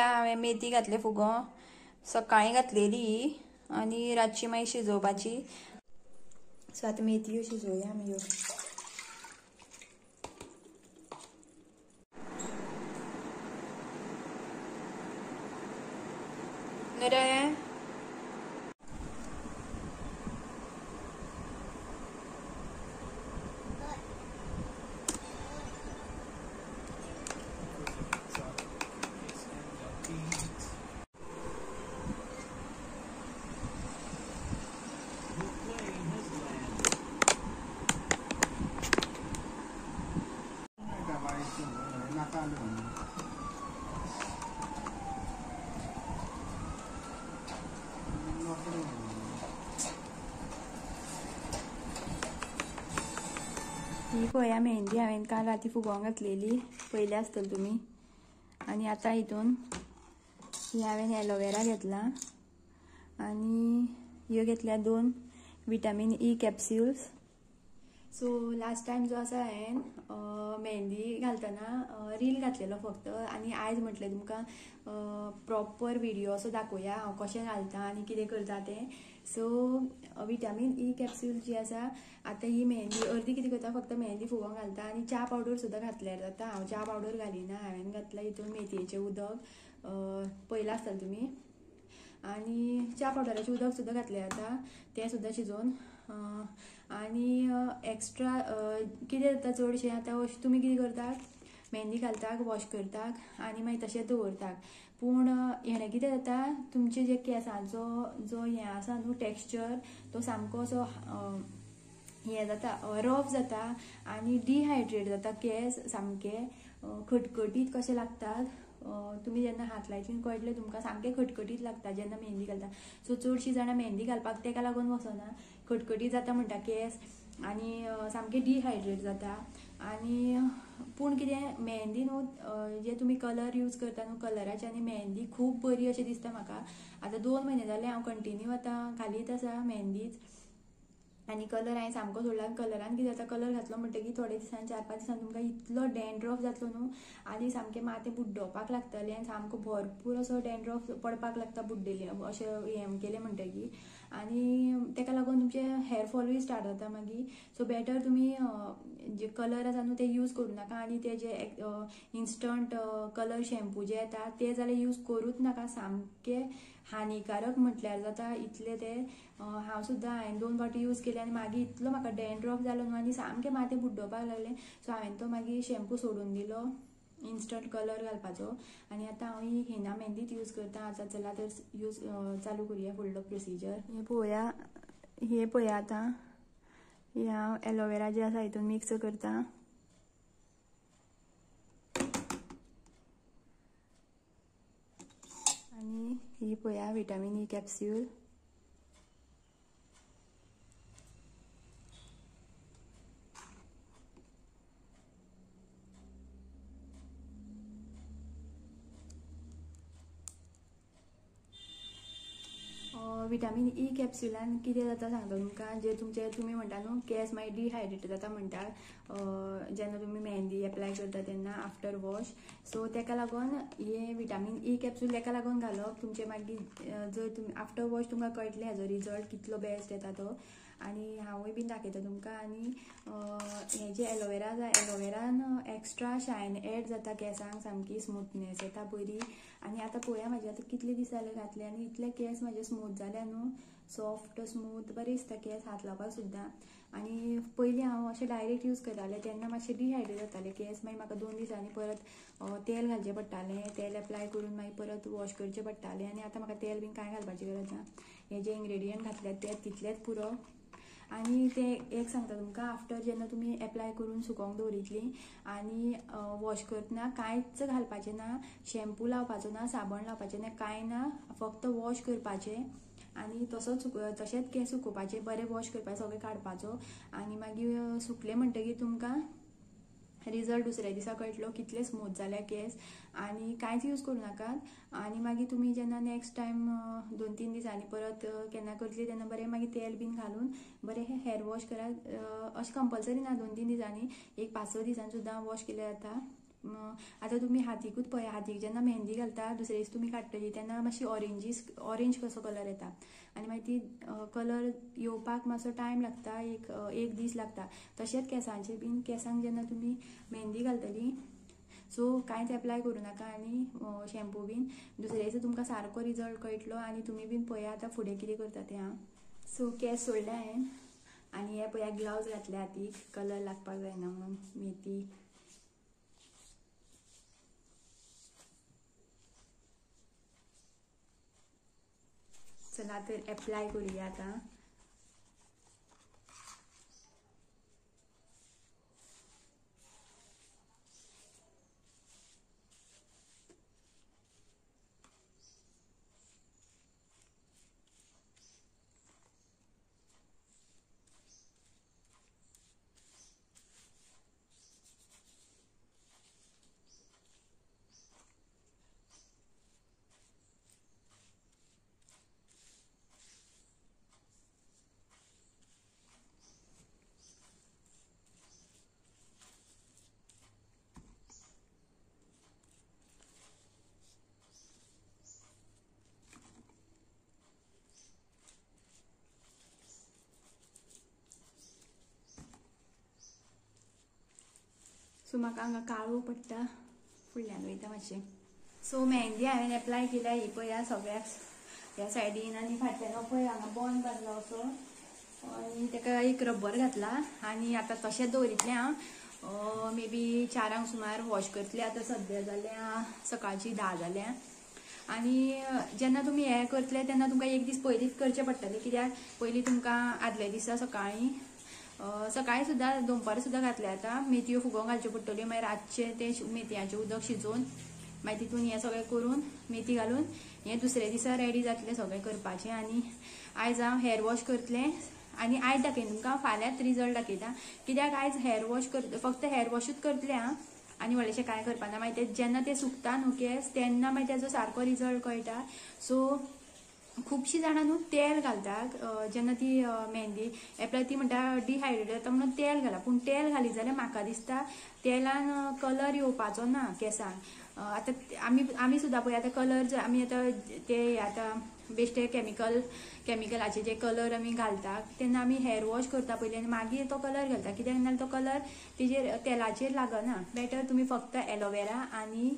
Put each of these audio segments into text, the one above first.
पळया हांवें मेथी घातले फुगो सकाळीं घातलेली आनी रातची मागीर शिजोवपाची. सो आतां मेथयो शिजोवया आमी ह्यो. रे ही पळया मेहंदी हांवें काल राती फुगोवंक घातलेली, पयली आसतली तुमी. आनी आतां हितून ही हांवें एलोवेरा घेतला आनी ह्यो घेतल्या 2 vitamin E capsules. So last time जो आसा हांवें मेहंदी घालतना रील घातलेलो फक्त, आनी आयज म्हटलें तुमकां प्रॉपर व्हिडिओ असो दाखोवया हांव कशें घालता आनी कितें करता तें. सो विटामीन ई कॅप्सूल जी आसा, आतां ही मेहंदी अर्दी कितें करता फक्त मेहंदी फुगोवंक घालता आनी च्या पावडर सुद्दां घातल्यार जाता. हांव च्या पावडर घालिना, हांवें घातला हितून मेथयेचें उदक, पयलां आसतलें तुमी. आनी च्या पावडराचें उदक सुद्दां घातलें जाता, तें सुद्दां शिजोवन. आनी एक्स्ट्रा कितें जाता चडशें आतां तुमी कितें करतात, मेहंदी घालतात, वॉश करतात आनी मागीर तशेंच दवरतात. पूण हेणें कितें जाता, तुमचे जे केंसांचो जो हें आसा न्हू टेक्स्चर, तो सामको असो हें जाता, रफ जाता आनी डिहायड्रेट जाता. केंस सामके खटखटीत कशें लागतात. तुमी जेन्ना हात लायतलीं कळटलें तुमकां, सामकें खटखटीत लागता जेन्ना मेहंदी घालता. सो चडशीं जाणां मेहंदी घालपाक तेका लागून वचना, खटखटीत जाता म्हणटा केंस आनी सामकें डिहायड्रेट जाता. आनी पूण कितें मेहंदी न्हू, जे तुमी कलर यूज करता न्हू, कलराची आनी मेहंदी खूब बरी अशें दिसता म्हाका. आतां 2 म्हयने जाले हांव कंटिन्यू आतां घालीत आसा मेहंदीच. आनी कलर हांवें सामको सोडला. कलरान कितें जाता, कलर घातलो म्हणटकीर थोडे दिसान 4-5 दिसान तुमकां इतलो डॅन्ड्रफ जातलो न्हू, आनी सामकें माथें बुड्डोवपाक लागतलें आनी सामको भरपूर असो डॅन्ड्रफ पडपाक लागता बुड्डेलें अशें हें केलें म्हणटकीर. आनी तेका लागून तुमचें हेअर फॉलूय स्टार्ट जाता मागीर. सो बेटर तुमी जे कलर आसा न्हू ते यूज करूं नाका. आनी ते जे इन्स्टंट कलर शॅम्पू जे येता ते जाल्यार यूज करूच नाका, सामके हानिकारक म्हटल्यार जाता इतले ते. हांव सुद्दां हांवें 2 फावटी यूज केले आनी मागीर इतलो म्हाका डॅन्ड्रफ जालो न्हू आनी सामकें माथें बुड्डोवपाक लागलें. सो हांवें तो मागीर शॅम्पू सोडून दिलो इन्स्टंट कलर घालपाचो. आनी आतां हांव ही हिना मेहंदीच यूज करता. आतां चला तर यूज चालू करुया फुडलो प्रोसिजर. हे पळया आतां ही हांव एलोवेरा जे आसा हितून मिक्स करता. आनी ही पळया vitamin E capsule. Vitamin E कॅप्सुलान कितें जाता सांगता तुमकां, जे तुमचे तुमी म्हणटा न्हू केंस मागीर डिहायड्रेट जाता म्हणटात जेन्ना तुमी मेहंदी एप्लाय करता तेन्ना आफ्टर वॉश. सो तेका लागून हे विटामीन ई कॅप्सूल तेका लागून घालप तुमचे मागीर जर तुमी आफ्टर वॉश तुमकां कळटलें हेजो रिजल्ट कितलो बेस्ट येता तो. आनी हांवूय बीन दाखयता तुमकां. आनी हें जे एलोवेरा आसा, एलोवेरान एक्स्ट्रा शायन एड जाता केंसांक, सामकी स्मूथनेस येता बरी. आनी आतां पळया म्हाजे आतां कितले दीस जाले घातले आनी इतले केंस म्हाजे स्मूथ जाल्या न्हू, सॉफ्ट स्मूथ बरें दिसता केंस हात लावपाक सुद्दां. आनी पयलीं हांव अशें डायरेक्ट यूज करतालें तेन्ना मातशें डिहायड्रेट जातालें केंस. मागीर म्हाका 2 दिसांनी परत तेल घालचें पडटालें, तेल एप्लाय करून मागीर परत वॉश करचें पडटालें. आनी आतां म्हाका तेल बीन कांय घालपाची गरज ना, हे जे इन्ग्रेडियंट घातल्यात ते तितलेच पुरो. आनी ते एक सांगता तुमकां, आफ्टर जेन्ना तुमी एप्लाय करून सुकोवंक दवरितलीं आनी वॉश करतना कांयच घालपाचें ना, शॅम्पू लावपाचो ना, साबण लावपाचें ना, कांय ना, फक्त वॉश करपाचें आनी तशेंच केंस सुकोवपाचे, बरें वॉश करपाचें, सगळें काडपाचो. आनी मागीर सुकले म्हणटकीर तुमकां रिजल्ट दुसऱ्या दिसा कळटलो कितले स्मूथ जाल्या केंस. आनी कांयच यूज करूं नाकात. आनी मागीर तुमी जेन्ना नेक्स्ट टायम 2-3 दिसांनी परत केन्ना करतली तेन्ना बरें मागीर तेल बीन घालून बरें हेअर वॉश करात. अशें कंपल्सरी ना 2-3 दिसांनी, एक 5-6 दिसांनी सुद्दां वॉश केल्यार जाता. आतां तुमी हातीकूच पळय, हातीक जेन्ना मेहंदी घालता दुसरे दीस तुमी काडटली तेन्ना मातशी ऑरेंज कसो कलर येता आनी मागीर ती कलर येवपाक मातसो टायम लागता, एक दीस लागता. तशेंच केंसांचेर बीन, केंसांक जेन्ना तुमी मेहंदी घालतली सो कांयच एप्लाय करूं नाका आनी शॅम्पू बीन दुसरे दीस तुमकां सारको रिजल्ट कळटलो आनी तुमी बीन पळया आतां फुडें कितें करता तें. हांव सो केंस सोडले हांवें आनी हे पळया ग्लव्ज घातले हातीक, कलर लागपाक जायना म्हणून मेथी. चला तर एप्लाय करूया आतां. सो म्हाका हांगा काळो पडटा, फुडल्यान वयता मातशें. सो मेहंदी हांवें एप्लाय केल्या, ही पळया सगळ्याक ह्या सायडीन आनी फाटल्यान पळय हांगा बॉन बांदलो असो आनी ताका एक रब्बर घातला आनी आतां तशेंच दवरितलें हांव. मे बी 4 सुमार वॉश करतलें. आतां सद्या जाल्या सकाळची 10 जाल्या आनी जेन्ना तुमी हें करतले तेन्ना तुमकां एक दीस पयलींच करचें पडटलें, कित्याक पयलीं तुमकां आदल्या दिसा सकाळीं सुद्दां दनपार सुद्दां घातले आतां मेथयो फुगोवंक घालच्यो पडटल्यो. मागीर रातचें तें मेथयांचें उदक शिजोवन मागीर तितून हें सगळें करून मेथी घालून हें दुसरे दिसा रेडी जातलें सगळें करपाचें. आनी आयज हांव हेअर वॉश करतलें आनी आयज दाखयता तुमकां, फाल्यांच रिजल्ट दाखयता. कित्याक आयज हेअर वॉश फक्त हेअर वॉशूच करतलें हांव आनी व्हडलेंशें कांय करपाना. मागीर जेन्ना ते सुकता न्हू केंस तेन्ना मागीर तेजो सारको रिजल्ट कळटा. सो खुबशीं जाणां न्हू तेल घालतात जेन्ना ती मेहंदी एप्लाय, ती म्हणटा डिहायड्रेट जाता म्हणून तेल घाला, पूण तेल घाली जाल्यार म्हाका दिसता तेलान कलर येवपाचो ना केंसांक. आतां आमी सुद्दां पळय आतां कलर जर आमी आतां ते आतां बेश्टे कॅमिकलाचे जे कलर आमी घालता तेन्ना आमी हेअर वॉश करता पयलीं आनी मागीर तो कलर घालता, कित्याक नाजाल्यार तो कलर तेजेर तेलाचेर लागना. बेटर तुमी फक्त एलोवेरा आनी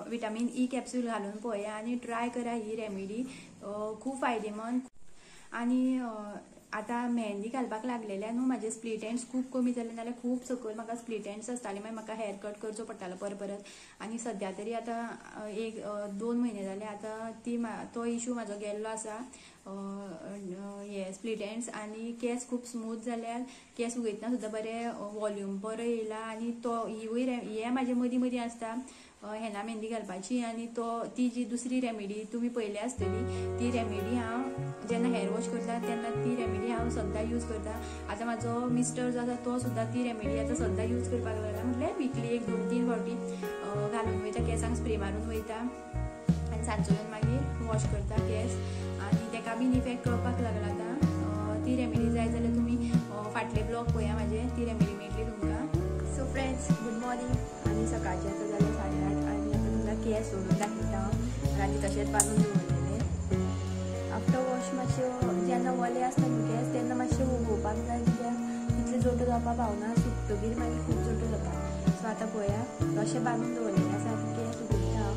विटामीन ई कॅप्सूल घालून पळया आनी ट्राय करा ही रेमेडी, खूब फायदेमंद. आनी आतां मेहंदी घालपाक लागलेल्या न्हू म्हाजे स्प्लीट एंड्स खूब कमी जाले, नाल्यार खूब सकयल म्हाका स्प्लीट एंड्स आसताले, मागीर म्हाका हेअर कट करचो पडटालो परत. आनी सद्या तरी आतां 1-2 म्हयने जाले आतां तो इशू म्हाजो गेल्लो आसा, हे स्प्लीट एंड्स. आनी केंस खूब स्मूथ जाल्यार, केंस उगयतना सुद्दां बरें वॉल्यूम बरो येयला. आनी तो हे म्हाजे मदीं मदीं आसता हेना मेहंदी घालपाची आनी ती जी दुसरी रेमेडी तुमी पयली आसतली ती रेमेडी हांव जेन्ना हेअर वॉश करता तेन्ना ती रेमेडी हांव सद्दां यूज करता. आतां म्हाजो मिस्टर जो आसा तो सुद्दां ती रेमेडी आतां सद्दां यूज करपाक लागला, म्हटल्यार विकली 1-2-3 फावटी घालून वयता, केंसांक स्प्रे मारून वयता आनी सांजचो येवन मागीर वॉश करता केंस. आनी तेका बीन इफेक्ट कळपाक लागला आतां. ती रेमेडी जाय जाल्यार तुमी फाटले ब्लॉग पळया म्हाजे, ती रेमेडी मेळटली तुमकां. So friends, good morning. आनी सकाळचे आतां जाले 8:30 आनी आतां तुमकां केंस सोडून दाखयता हांव. राती तशेंच बांदून दवरलेले. आफ्टर वॉश मातशे जेन्ना वले आसता न्हू केंस तेन्ना मातशें उगोवपाक जाय, कित्याक तितले जोटो जावपाक पावना, सुकतकीर मागीर खूब जोटो जाता. सो आतां पळया तशें बांदून दवरलेलें आसा, आतां केंस उगयता हांव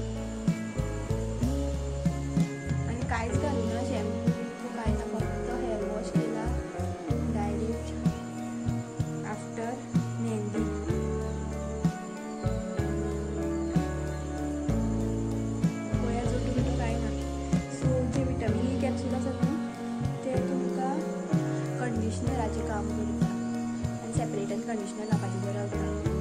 आनी कांयच घालूना, शॅम्पू कांय ना, फक्त हेअर वॉश केला डायरेक्ट आफ्टर मेहंदी. पळया जोटो बिटो कांय ना. सो जे विटामीन ई कॅप्सूल आसा न्हू ते तुमकां कंडिशनराचें काम करता आनी सेपरेटन कंडिशनर लावपाची गरज ना.